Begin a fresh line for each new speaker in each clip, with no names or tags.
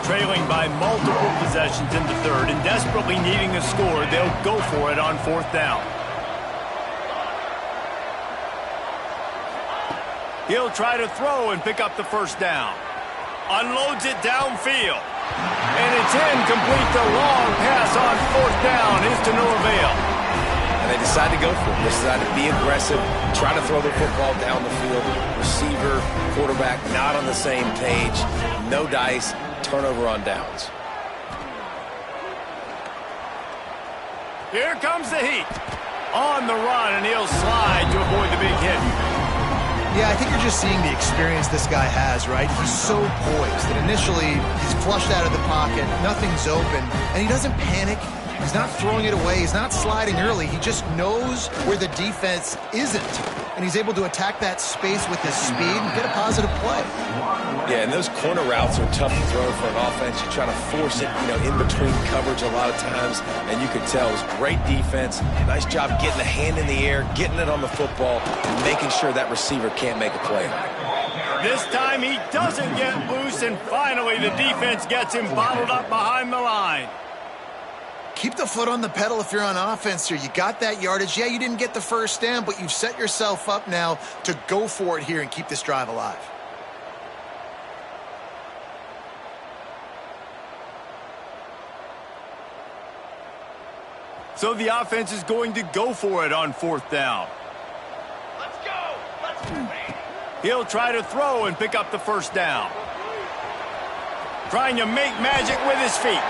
trailing by multiple possessions in the third and desperately needing a score, they'll go for it on fourth down. He'll try to throw and pick up the first down. Unloads it downfield. And it's incomplete. The long pass on fourth down is to no avail.
And they decide to go for it. They decide to be aggressive, try to throw the football down the field. Receiver, quarterback, not on the same page. No dice, turnover on downs.
Here comes the heat. On the run, and he'll slide to avoid the big hit.
Yeah, I think you're just seeing the experience this guy has, right? He's so poised that initially he's flushed out of the pocket, nothing's open, and he doesn't panic. He's not throwing it away. He's not sliding early. He just knows where the defense isn't, and he's able to attack that space with his speed and get a positive play.
Yeah, and those corner routes are tough to throw for an offense. You try to force it, in between coverage a lot of times, and you could tell it was great defense. Nice job getting a hand in the air, getting it on the football, and making sure that receiver can't make a play.
This time he doesn't get loose, and finally the defense gets him bottled up behind the line.
Keep the foot on the pedal if you're on offense here. You got that yardage. Yeah, you didn't get the first down, but you've set yourself up now to go for it here and keep this drive alive.
So the offense is going to go for it on fourth down.
Let's go! Let's go!
He'll try to throw and pick up the first down. Trying to make magic with his feet.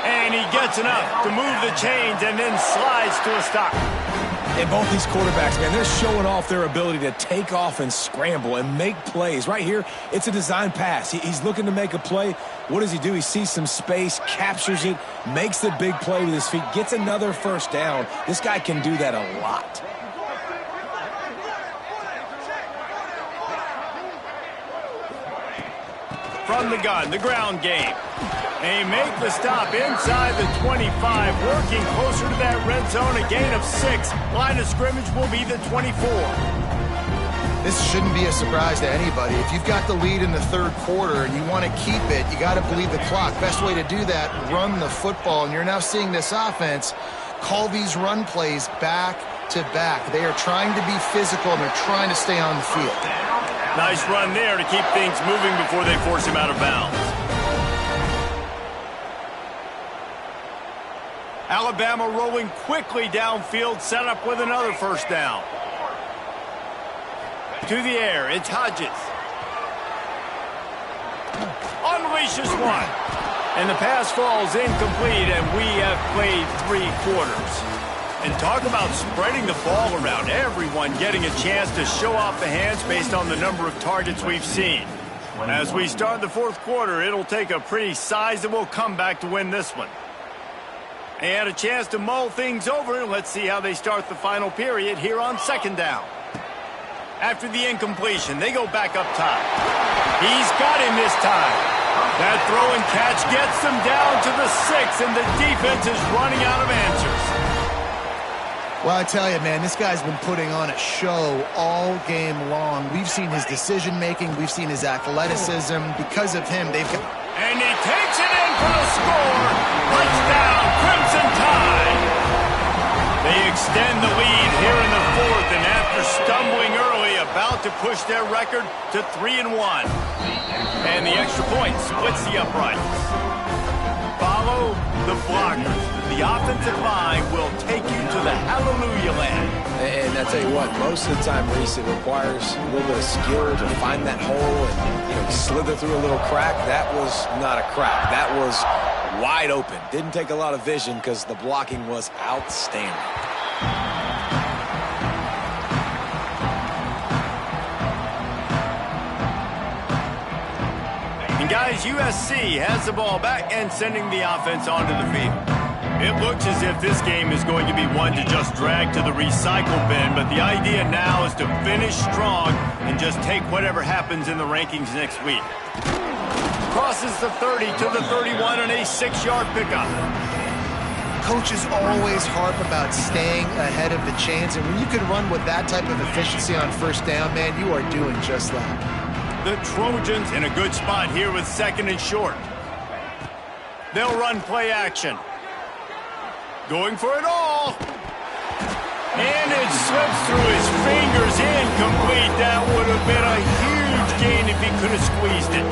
And he gets enough to move the chains and then slides to a stop.
And both these quarterbacks, man, they're showing off their ability to take off and scramble and make plays. Right here, it's a design pass. He's looking to make a play. What does he do? He sees some space, captures it, makes the big play with his feet, gets another first down. This guy can do that a lot.
From the gun, the ground game. They make the stop inside the 25, working closer to that red zone, a gain of 6. Line of scrimmage will be the 24.
This shouldn't be a surprise to anybody. If you've got the lead in the third quarter and you want to keep it, you got to bleed the clock. Best way to do that, run the football. And you're now seeing this offense call these run plays back to back. They are trying to be physical, and they're trying to stay on the field.
Nice run there to keep things moving before they force him out of bounds. Alabama rolling quickly downfield, set up with another first down. To the air, it's Hodges. Unleashes one. And the pass falls incomplete, and we have played 3 quarters. And talk about spreading the ball around. Everyone getting a chance to show off the hands based on the number of targets we've seen. As we start the fourth quarter, it'll take a pretty sizable comeback to win this one. They had a chance to mull things over. Let's see how they start the final period here on second down. After the incompletion, they go back up top. He's got him this time. That throw and catch gets them down to the 6, and the defense is running out of answers.
Well, I tell you, man, this guy's been putting on a show all game long. We've seen his decision-making. We've seen his athleticism. Because of him, they've got...
And he takes it in for the score. Touchdown, Crimson Tide. They extend the lead here in the fourth, and after stumbling early, about to push their record to 3-1. And the extra point splits the uprights. Follow the blockers. The offensive line will take you to the hallelujah land.
And I tell you what, most of the time, Reese, it requires a little bit of skill to find that hole and slither through a little crack. That was not a crack. That was wide open. Didn't take a lot of vision because the blocking was outstanding.
And guys, USC has the ball back and sending the offense onto the field. It looks as if this game is going to be one to just drag to the recycle bin, but the idea now is to finish strong and just take whatever happens in the rankings next week. Crosses the 30 to the 31 and a 6-yard pickup.
Coaches always harp about staying ahead of the chains, and when you can run with that type of efficiency on first down, man, you are doing just that.
The Trojans in a good spot here with 2nd and short. They'll run play action. Going for it all. And it slips through his fingers. Incomplete. That would have been a huge gain if he could have squeezed it.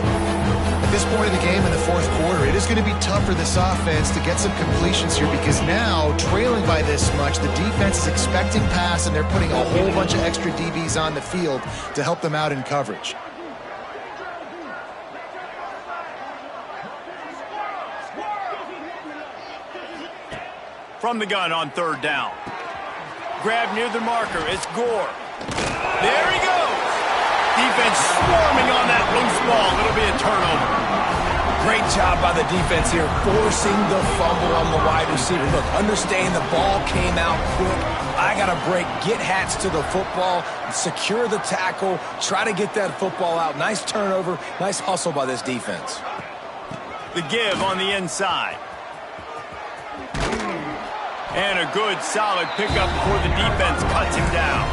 At this point of the game in the fourth quarter, it is going to be tough for this offense to get some completions here because now, trailing by this much, the defense is expecting pass, and they're putting a whole bunch of extra DBs on the field to help them out in coverage.
From the gun on third down. Grab near the marker. It's Gore. There he goes. Defense swarming on that loose ball. It'll be a turnover.
Great job by the defense here, forcing the fumble on the wide receiver. Look, understand the ball came out quick. I got to break, get Hats to the football, secure the tackle, try to get that football out. Nice turnover, nice hustle by this defense.
The give on the inside. And a good, solid pickup before the defense cuts him down.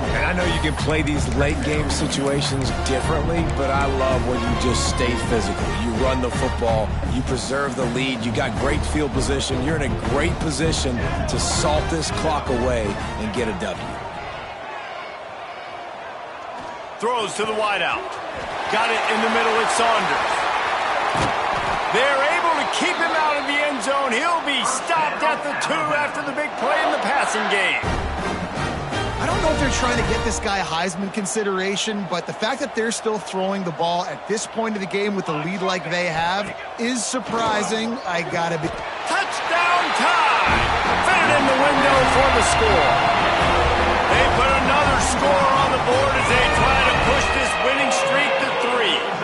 And I know you can play these late-game situations differently, but I love when you just stay physical. You run the football, you preserve the lead, you got great field position. You're in a great position to salt this clock away and get a W.
Throws to the wideout. Got it in the middle with Saunders. They're able to keep him out of the end zone. He'll be stopped at the 2 after the big play in the passing game.
I don't know if they're trying to get this guy Heisman consideration, but the fact that they're still throwing the ball at this point of the game with the lead like they have is surprising. I gotta be...
Touchdown tie! Fit it in the window for the score. They put another score on the board as they try to push this winning streak to 3.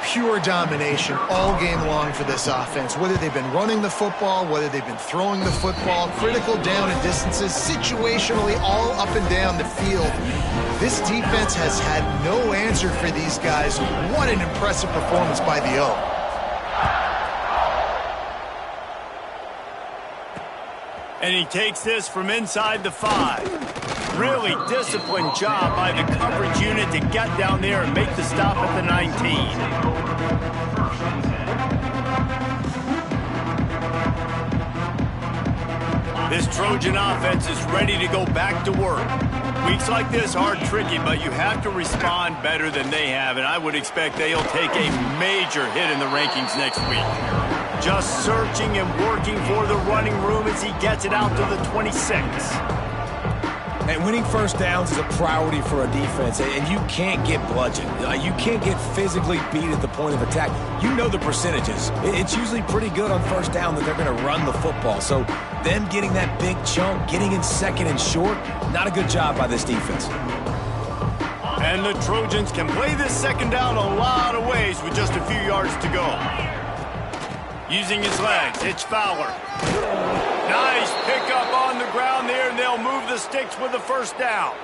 Pure domination all game long for this offense. Whether they've been running the football, whether they've been throwing the football, critical down and distances, situationally all up and down the field. This defense has had no answer for these guys. What an impressive performance by the O.
And he takes this from inside the 5. Really disciplined job by the coverage unit to get down there and make the stop at the 19. This Trojan offense is ready to go back to work. Weeks like this are tricky, but you have to respond better than they have, and I would expect they'll take a major hit in the rankings next week. Just searching and working for the running room as he gets it out to the 26.
And winning first downs is a priority for a defense, and you can't get bludgeoned. You can't get physically beat at the point of attack. You know the percentages. It's usually pretty good on first down that they're going to run the football. So them getting that big chunk, getting in second and short, not a good job by this defense.
And the Trojans can play this second down a lot of ways with just a few yards to go. Using his legs, it's Fowler. Nice pickup on the ground there, and they'll move the sticks with the first down.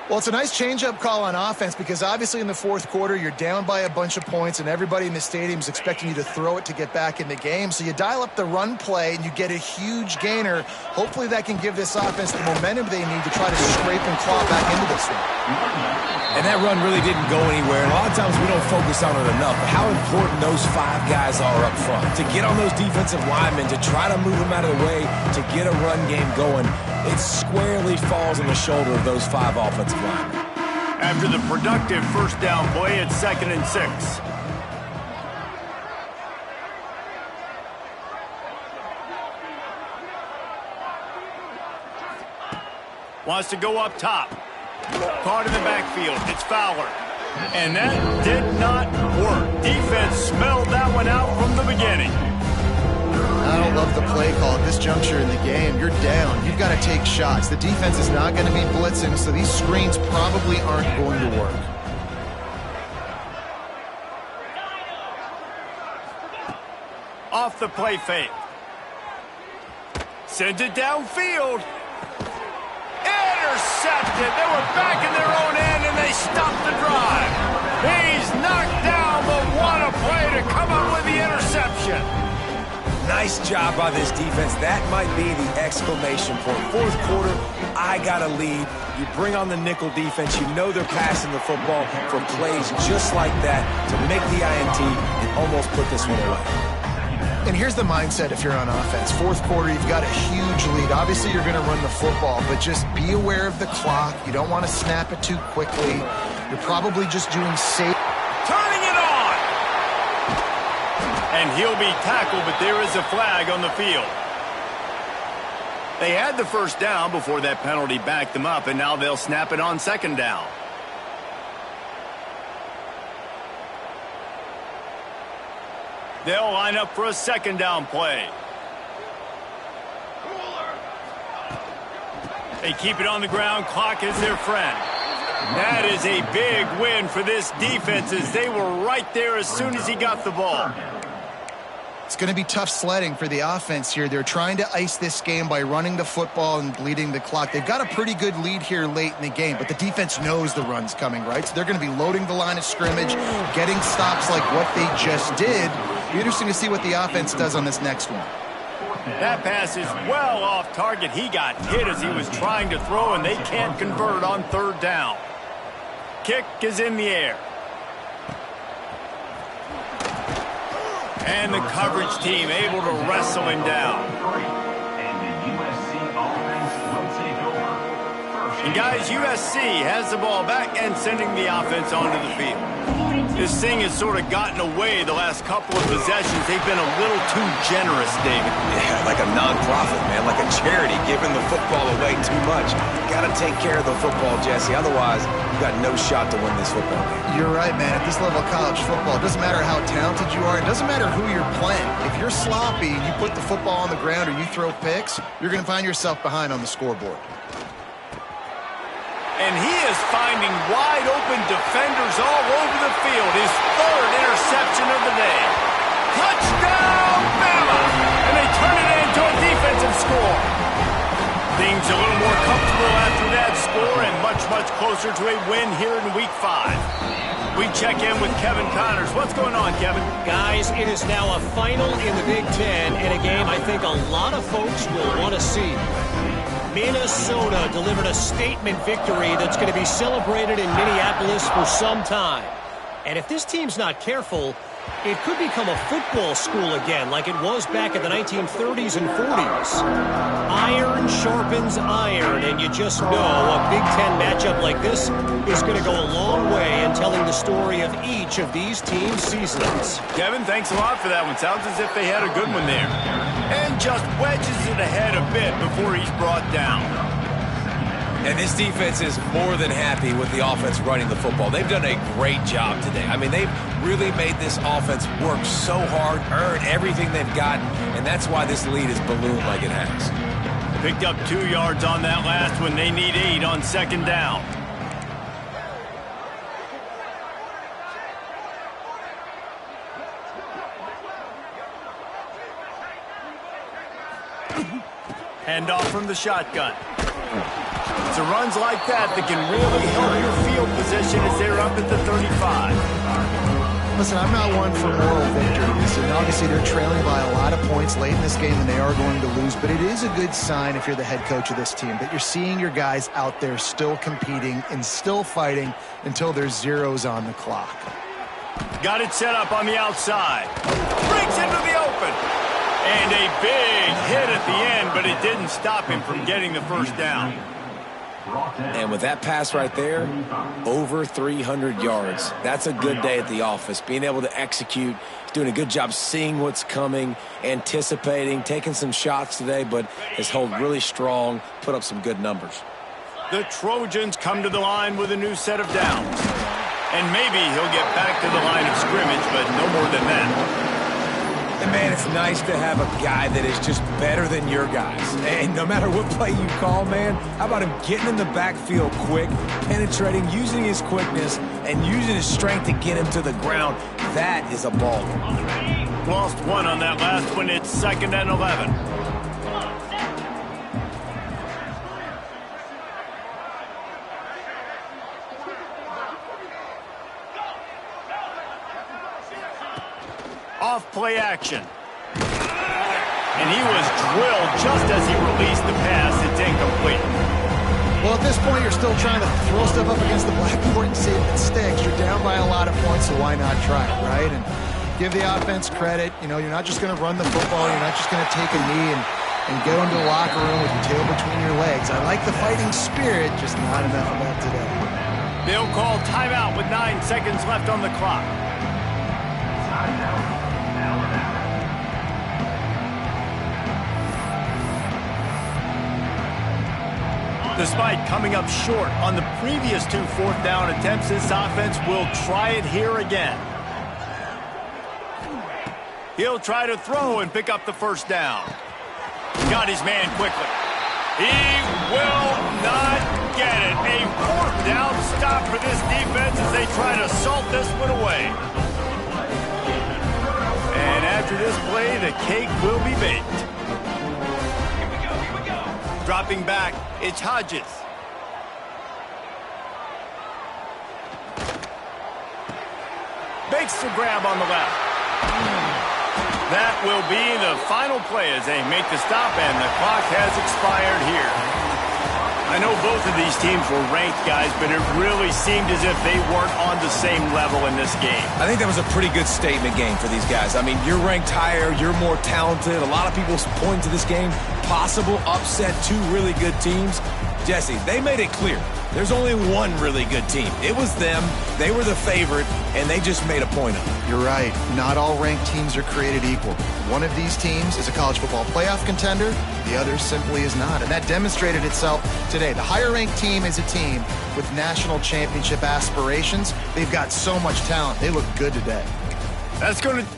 Well, it's a nice change-up call on offense because obviously in the fourth quarter, you're down by a bunch of points and everybody in the stadium is expecting you to throw it to get back in the game. So you dial up the run play and you get a huge gainer. Hopefully that can give this offense the momentum they need to try to scrape and claw back into this one.
And that run really didn't go anywhere. And a lot of times we don't focus on it enough. But how important those 5 guys are up front. To get on those defensive linemen, to try to move them out of the way, to get a run game going, it squarely falls on the shoulder of those 5 offensive linemen.
After the productive first down play, it's 2nd and 6. Wants to go up top. Caught in the backfield. It's Fowler. And that did not work. Defense smelled that one out from the beginning.
I don't love the play call at this juncture in the game. You're down. You've got to take shots. The defense is not going to be blitzing, so these screens probably aren't going to work.
Off the play fake. Sends it downfield. Intercepted. They were back in their own end, and they stopped the drive. He's knocked down, but what a play to come up with the interception.
Nice job by this defense. That might be the exclamation point. Fourth quarter, I got a lead. You bring on the nickel defense. You know they're passing the football for plays just like that to make the INT and almost put this one away.
And here's the mindset if you're on offense. Fourth quarter, you've got a huge lead. Obviously, you're going to run the football, but just be aware of the clock. You don't want to snap it too quickly. You're probably just doing safe.
Turning it on! And he'll be tackled, but there is a flag on the field. They had the first down before that penalty backed them up, and now they'll snap it on second down. They'll line up for a second down play. They keep it on the ground. Clock is their friend. That is a big win for this defense as they were right there as soon as he got the ball.
It's going to be tough sledding for the offense here. They're trying to ice this game by running the football and bleeding the clock. They've got a pretty good lead here late in the game, but the defense knows the run's coming, right? So they're going to be loading the line of scrimmage, getting stops like what they just did. It'll be interesting to see what the offense does on this next one.
That pass is well off target. He got hit as he was trying to throw, and they can't convert on third down. Kick is in the air. And the coverage team able to wrestle him down. And guys, USC has the ball back and sending the offense onto the field. This thing has sort of gotten away the last couple of possessions. They've been a little too generous, David.
Yeah, like a nonprofit, man, like a charity, giving the football away too much. Got to take care of the football, Jesse. Otherwise, you've got no shot to win this football game.
You're right, man. At this level of college football, it doesn't matter how talented you are. It doesn't matter who you're playing. If you're sloppy and you put the football on the ground or you throw picks, you're going to find yourself behind on the scoreboard.
And he is finding wide-open defenders all over the field. His third interception of the day. Touchdown, Bama! And they turn it into a defensive score. Things a little more comfortable after that score and much, much closer to a win here in Week 5. We check in with Kevin Connors. What's going on, Kevin?
Guys, it is now a final in the Big Ten and a game I think a lot of folks will want to see. Minnesota delivered a statement victory that's going to be celebrated in Minneapolis for some time. And if this team's not careful, it could become a football school again like it was back in the 1930s and 40s. Iron sharpens iron, and you just know a Big Ten matchup like this is going to go a long way in telling the story of each of these teams' seasons.
Kevin, thanks a lot for that one. Sounds as if they had a good one there. And just wedges it ahead a bit before he's brought down.
And this defense is more than happy with the offense running the football. They've done a great job today. I mean, they've really made this offense work so hard, earn everything they've gotten, and that's why this lead is ballooned like it has.
Picked up 2 yards on that last one. They need 8 on second down. Hand off from the shotgun. It's the runs like that can really help your field position as they're up at the 35.
Listen, I'm not one for moral victories, and obviously they're trailing by a lot of points late in this game, and they are going to lose, but it is a good sign if you're the head coach of this team that you're seeing your guys out there still competing and still fighting until there's zeros on the clock.
Got it set up on the outside. Breaks into the open. And a big hit at the end, but it didn't stop him from getting the first down.
And with that pass right there, over 300 yards. That's a good day at the office. Being able to execute, doing a good job seeing what's coming, anticipating, taking some shots today, but has held really strong, put up some good numbers.
The Trojans come to the line with a new set of downs. And maybe he'll get back to the line of scrimmage, but no more than that.
And, man, it's nice to have a guy that is just better than your guys. And no matter what play you call, man, how about him getting in the backfield quick, penetrating, using his quickness, and using his strength to get him to the ground. That is a ball.
Lost one on that last one. It's 2nd and 11. Off play action. And he was drilled just as he released the pass. It's incomplete.
Well, at this point, you're still trying to throw stuff up against the blackboard and see if it sticks. You're down by a lot of points, so why not try it, right? And give the offense credit. You know, you're not just going to run the football. You're not just going to take a knee and go into the locker room with your tail between your legs. I like the fighting spirit, just not enough of that today.
They'll call timeout with 9 seconds left on the clock. Despite coming up short on the previous 2 fourth-down attempts, this offense will try it here again. He'll try to throw and pick up the first down. Got his man quickly. He will not get it. A fourth down stop for this defense as they try to salt this one away. And after this play, the cake will be baked. Dropping back, it's Hodges. Bakes the grab on the left. That will be the final play as they make the stop, and the clock has expired here. I know both of these teams were ranked, guys, but it really seemed as if they weren't on the same level in this game.
I think that was a pretty good statement game for these guys. I mean, you're ranked higher, you're more talented. A lot of people point to this game, possible upset, 2 really good teams. Jesse, they made it clear. There's only one really good team. It was them. They were the favorite, and they just made a point of it.
You're right. Not all ranked teams are created equal. One of these teams is a college football playoff contender. The other simply is not. And that demonstrated itself today. The higher-ranked team is a team with national championship aspirations. They've got so much talent. They look good today.
That's going to